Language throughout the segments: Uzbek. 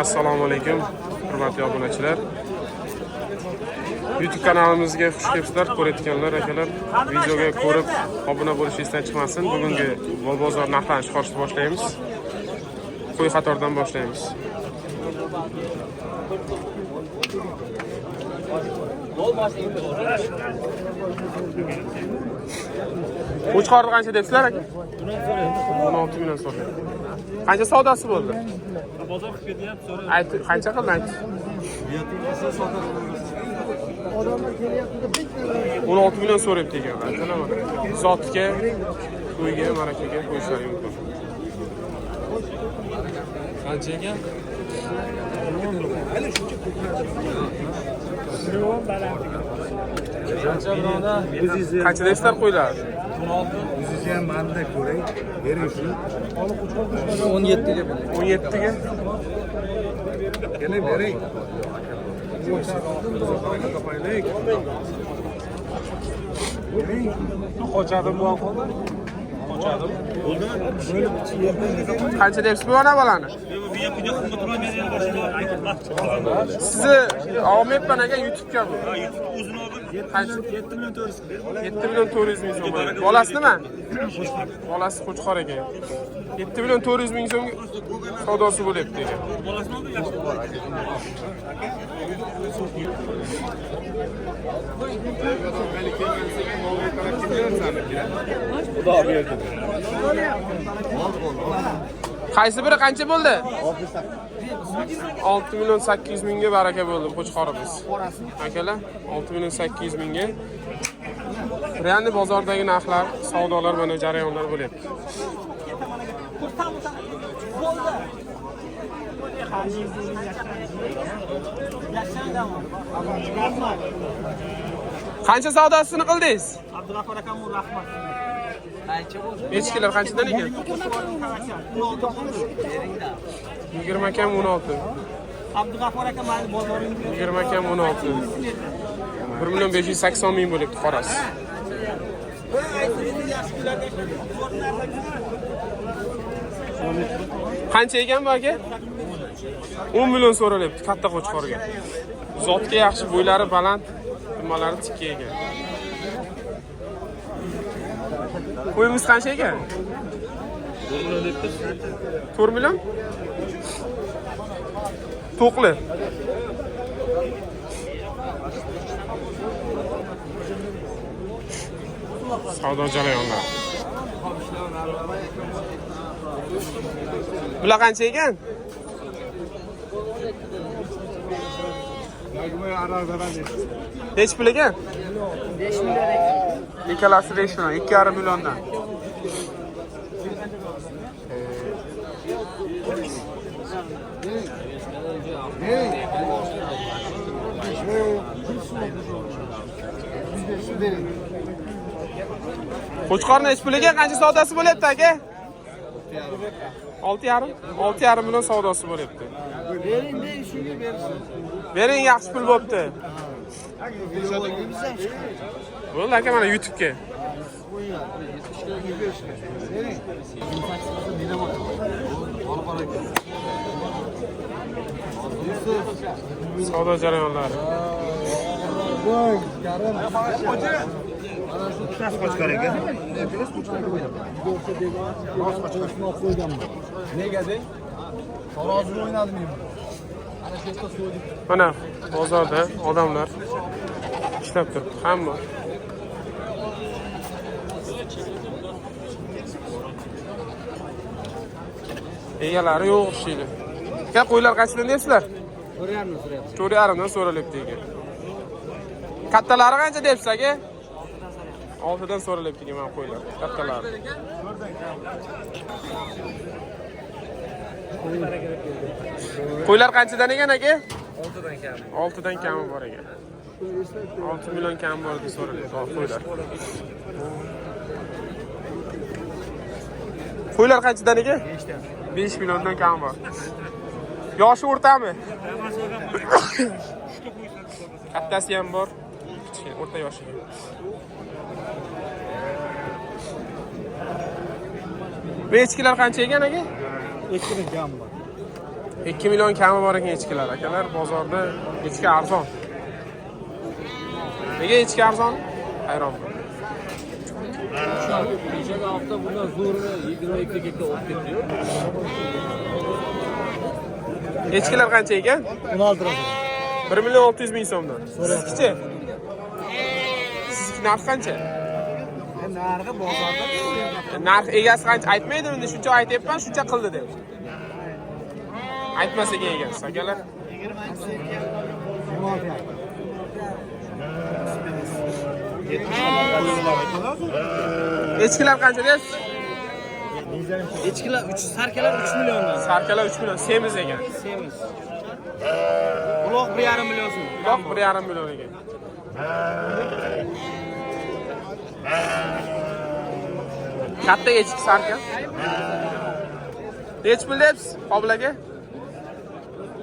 Assalomu alaykum, hurmatli obunachilar. YouTube kanalimizga xush kelibsizlar, ko'rayotganlar akalar. Videoga ko'rib, obuna bo'lishingizdan chiqmasin. Bugungi bol bozor narxlarini chiqarishni boshlaymiz. Qo'y qatordan boshlaymiz. Qo'chqorni qancha debsizlar aka? 16 million so'raydi. Qancha savdosi bo'ldi? Bozor qilib ketyapti, so'ra. Ayt, qancha qildi ayt? 16 million so'rayapti ekan. Aytanaman. Zotga, to'yga, marakaga qo'yishlar mumkin. Qancha ekan? Qancha deysizlar qo'ylar? 16 ham manda ko'ray. Bering shuni. 17 ga. 17 ga. Yana bering. Qochadim bu aqoda. Qochadim. Qancha debsiz bu ana balani? Sizni olmayapman aka YouTube'ga bu. O'zini olib 7 million 400. 7 million 400 ming so'm. Bolasi nima? Bolasi qo'chqor ekan. 7 million 400 ming so'm savdosi bo'lyapti ekan. Bolasini olib yaxshi bor. Xudo berdi. Qaysi biri qancha bo'ldi? 6 million 800 mingga baraka bo'ldi qo'chqorimiz. Akalar, 6 million 800 mingga. Realni bozordagi narxlar, savdolar mana jarayonlar bo'lyapti. Qancha savdosini qildingiz? Abdulg'afur akam rahmat. Echkilar qanchadan ekan? 20 kam 16. Abdulg'afur akam mani bozoringiz 20 kam 16. 1 million 580 ming bo'libdi qorasi. Qancha ekan bu aka? 10 million so'ralyapti katta qo'chqorga. Zotga yaxshi, bo'ylari baland, nimalari tikka ekan. Qo'yimiz qancha ekan? 4 million debdi. 4 million? To'qli. Savdo jarayonlari. Bular qancha ekan? Nech pul ekan? 5 million ekan. Ikkalasi 5 million, 2,5 milliondan. Qo'chqorni nech puliga qancha savdosi bo'lyapti aka? 6,5. 6,5 million savdosi bo'lyapti. Bering, shunga bersin. Bering, yaxshi pul bo'pti. Bo'ldi aka, mana YouTube'ga. Savdo jarayonlari. Qo'chqor ekan. Nega deng? Tarozi o'ynadimi? Mana bozorda odamlar ishlab turibdi, hamma. Egalari yo'q ishlaydi. Aka, qo'ylar qanchadan deyapsizlar? 4,5 so'rayapti. 4,5 dan so'ralyapti ekan. Kattalari qancha deyapsiz aka? 6 dan so'ralyapti ekan mana qo'ylar, kattalari. Qo'ylar qanchadan ekan aka? 6 dan kam. 6 dan kami bor ekan. 6 million kam bor deb so'ralyapti qo'ylar. Qo'ylar qanchadan ekan? 5 milliondan kam bor. Yoshi o'rtami? Kattasi ham bor, o'rta yoshi. Bu echkilar qancha ekan aka? Echkining kami bor. 2 million kami bor ekan echkilar akalar. Bozorda echki arzon. Nega echki arzon? Hayronman. O'sha hafta bundan zo'rini 22 gektar olib ketdi-yu. Echkilar qancha ekan? 16 lira. 1 million 600 ming so'mdan. Sizkichi? Sizniki narx qancha? Narxi bozorda Narx egasi qancha aytmaydi, endi shuncha aytyapman, shuncha qildi deb. Aytmas ekan egasi, akalar. Echkilar qancha deysiz? echkilar 3 sarkalar 3 milliondan. Sarkalar 3 million, semiz ekan. Semiz. Uloq 1,5 million so'm. Uloq 1,5 million ekan. Katta echki sarka. Nech pul deysiz? Qobil aka?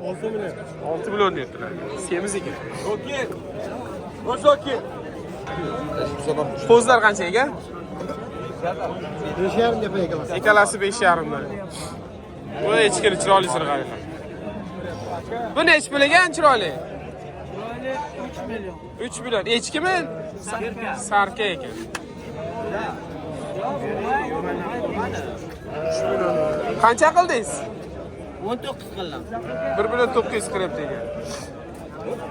6 million. 6 million deyaptilar. Semiz ekan. Okey. Okey. Qo'zlar qancha ekan? 5,5 deb ekan. Ekalasi 5,5 dan. Bu echkini chiroyli sirg'ali. Bu nech pul ekan chiroyli? 3 million. 3 million. Echkimi? Sarka ekan. 3 million. Qancha qildingiz? 19 qildim. 1 million 900 qilib degan.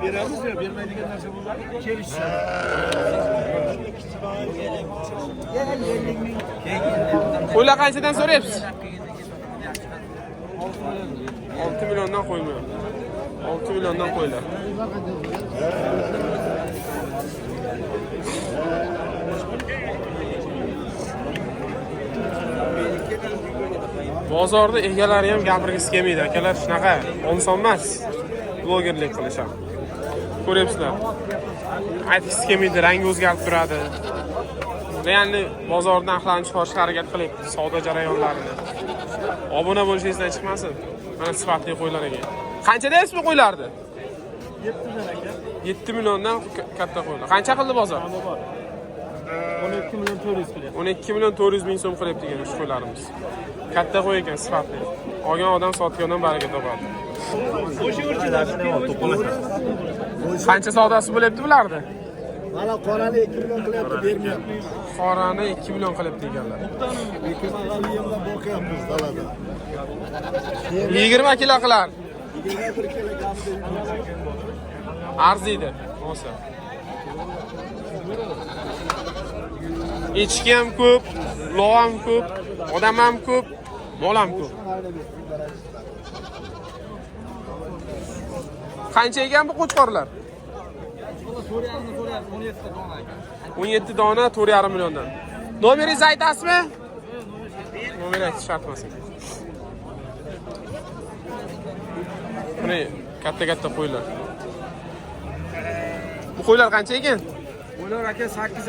Beramiz ya, bermaydigan narsa bo'ladi. Kelishsin. Qo'ylar qanchadan so'rayapsiz? 6 milliondan qo'ymi? 6 milliondan qo'ylar. Bozorda egalari ham gapirgisi kelmaydi, akalar. Shunaqa oson emas. Blogerlik qilish ham. Ko'ryapsizlar. Aytgisi kelmaydi, rangi o'zgarib turadi. Realni bozordan narxlarni chiqarishga harakat qilyapti, savdo jarayonlarini. Obuna bo'lishingizdan chiqmasin. Mana sifatli qo'ylar ekan. Qancha deysiz bu qo'ylarni? 7 million aka. 7 milliondan katta qo'ylar. Qancha qildi bozor? 12 million 400 qilyapti. 12 million 400 ming so'm qilyapti ekan shu qo'ylarimiz. Katta qo'y ekan, sifatli. Olgan odam sotgandan baraka topadi. O'sha o'rchilarni to'polasa. Qancha savdosi bo'lyapti bularni? Mana qorani 2 million qilyapti, bermayapti. Qorani 2 million qilyapti ekanlar. Bekirmag'aliyimda boqyapmiz dalada. 20 kilo qilar. 21 kilogramda Arziydi. Olsa. Echki ham ko'p, lov ham ko'p, odam ham ko'p, mol ham ko'p. Qancha ekan bu qo'chqorlar? 17 dona 4,5 milliondan. Nomeringizni aytasizmi? Nomer aytish shart emas. Buni katta qo'ylar. Bu qo'ylar qancha ekan? Ular aka 8,5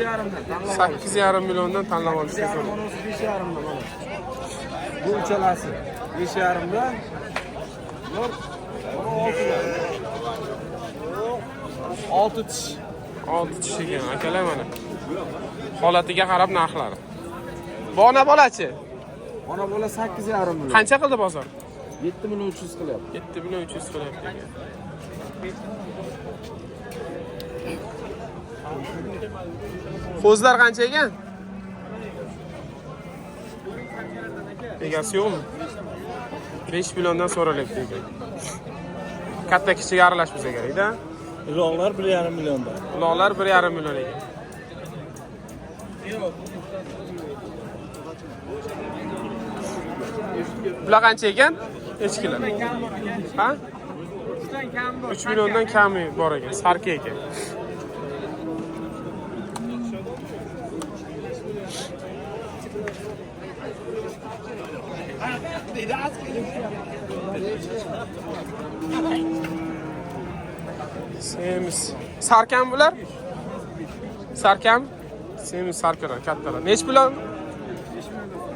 dan. 8,5 milliondan tanlab olishingiz mumkin. Bunisi 5,5 dan mana. Bu uchalasi 5,5 dan. Ular 6 tish. 6 tish ekan akalar mana. Holatiga qarab narxlari. Bona bolachi? Ona bola 8,5 million. Qancha qildi bozor? 7 million 300 qilyapti. 7 million 300 qilyapti ekan. Qo'zlar qancha ekan? Egasi yo'qmi? 5 milliondan so'ralyapti ekan. Katta kichik aralash bizga kerak-da. Uloqlar 1,5 milliondan. Uloqlar 1,5 million ekan. Bular qancha ekan? Echkilar. Ha? 3 milliondan kami bor ekan, sarka ekan. Semiz. Sarkam bular? Sarkam? Semiz sarkalar, kattalar. Nech million?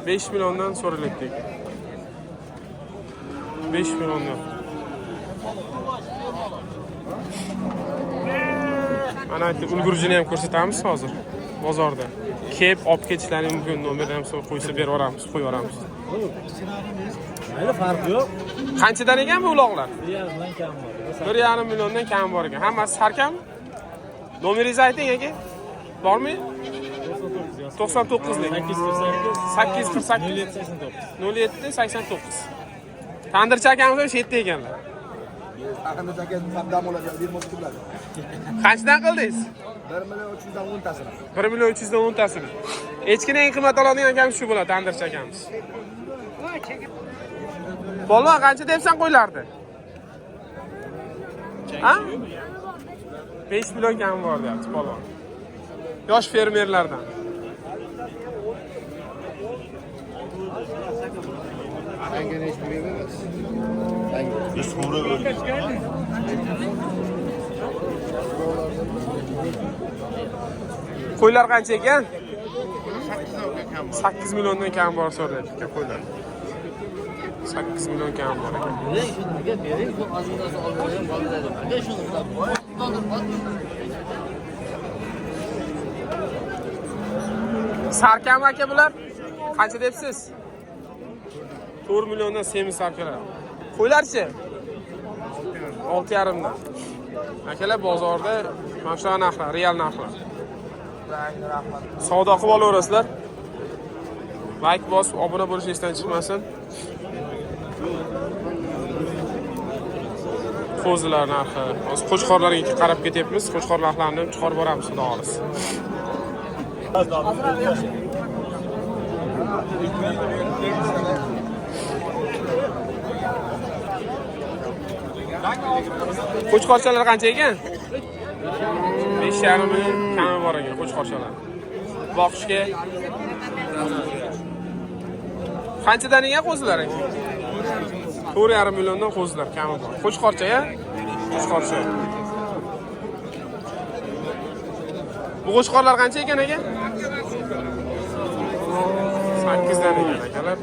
5 milliondan so'ralyapti ekan. 5 milliondan. Mana aytib, ulgurjini ham ko'rsatamiz hozir bozorda. Kelib olib ketishlaring mumkin, nomerni ham qo'ysa berib yuboramiz, qo'yib yuboramiz. Hali farqi yo'q. Qanchadan ekan bu uloqlar? 1,5 kam bor. 1,5 milliondan kam bor ekan. Hammasi sarkam. Nomeringizni ayting aka. Bormi? 99 lik. 848 0789. Tandirchi akamiz ham shu yerda ekanlar. Qanchadan qildingiz? 1,310,000 1,310,000. Echkini eng qimmat oladigan akamiz shu bo'ladi, tandirchi akamiz. Polvon qancha debsan qo'ylardi? Ha? 5 million kam bor deyapti polvon. Yosh fermerlardan. Qo'ylar qancha ekan? 8 milliondan kam bor so'rayapti qo'ylar. 8 million kam bor ekan. Sarkam aka bular qancha debsiz? 4 milliondan semiz sarkalar. Qo'ylarchi? 6,5 dan. Akalar bozorda mana shu narxlar, real narxlar. Savdo qilib olaverasizlar. Like bosib, obuna bo'lish esdan chiqmasin. Qo'zilar narxi. Hozir qo'chqorlarga qarab ketyapmiz. Qo'chqor narxlarini chiqarib boramiz, xudo xolis. Qo'chqorchalar qancha ekan? 5,5 million kami bor ekan qo'chqorchalar. Boqishga qanchadan ekan qo'zilar ekan? 4,5 milliondan qo'zilar kami bor. Qo'chqorcha-ya? Qo'chqorcha. Bu qo'chqorlar qancha ekan aka? 8 dan ekan akalar.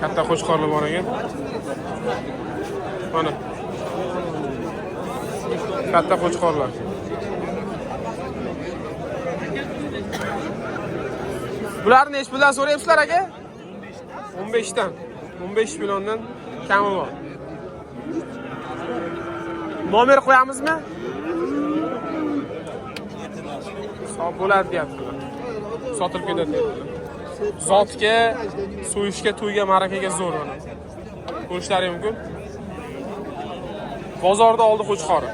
Katta qo'chqorlar bor ekan. Mana. Katta qo'chqorlar. Bularni nech puldan so'rayapsizlar aka? 15 dan. 15 milliondan kami bor. Nomer qo'yamizmi? Sog' bo'ladi deyaptilar. Sotilib ketadi deyaptilar. Zotga, so'yishga, to'yga, marakaga zo'r mana. Ko'rishlari mumkin. Bozorda oldi qo'chqori.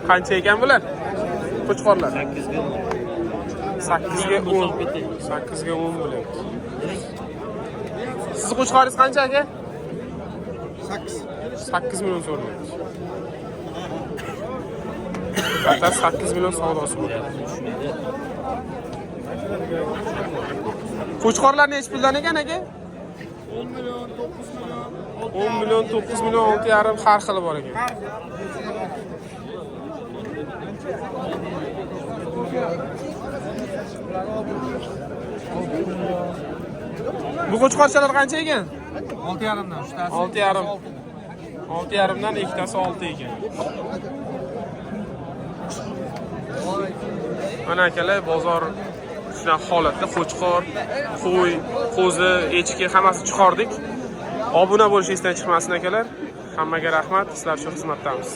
Qancha ekan bular? Qo'chqorlar 8 ga 10. 8 ga 10 bo'lyapti. Siz qo'chqoringiz qancha aka? 8 million so'rayapti. Hatta 8 million savdosi bor. Qo'chqorlar nech puldan ekan aka? 10 million, 9 million, 6,5 har xili bor ekan. Bu qo'chqorchalar qancha ekan? 6,5 dan. 6,5. 6,5 dan ikkitasi 6 ekan. Mana akalar bozor shunaqa holatda qo'chqor, qo'y, qo'zi, echki hammasi chiqardik. Obuna bo'lish esdan chiqmasin akalar. Hammaga rahmat, sizlar shu xizmatdamiz.